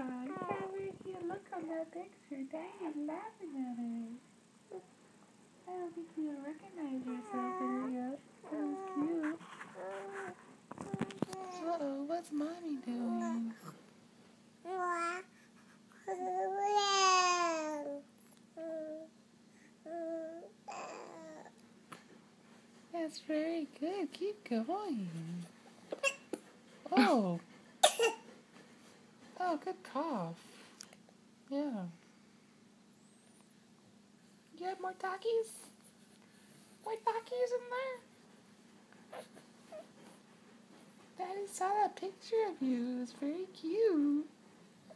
you can't really see a look on that picture. Daddy's laughing at her. I don't think you recognize yourself in here. That was cute. Uh-oh, what's Mommy doing? That's very good. Keep going. Oh. Oh, good cough. Yeah. You have more Takis? More Takis in there? Daddy saw that picture of you. It was very cute.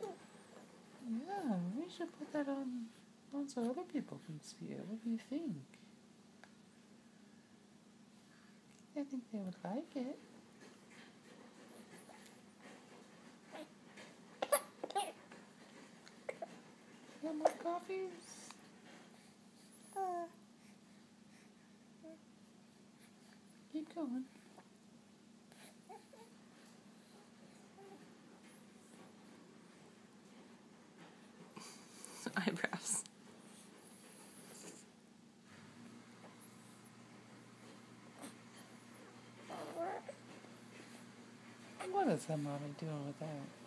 Yeah, we should put that on so other people can see it. What do you think? I think they would like it. You want more coffees? Keep going. Eyebrows. What is that Mommy doing with that?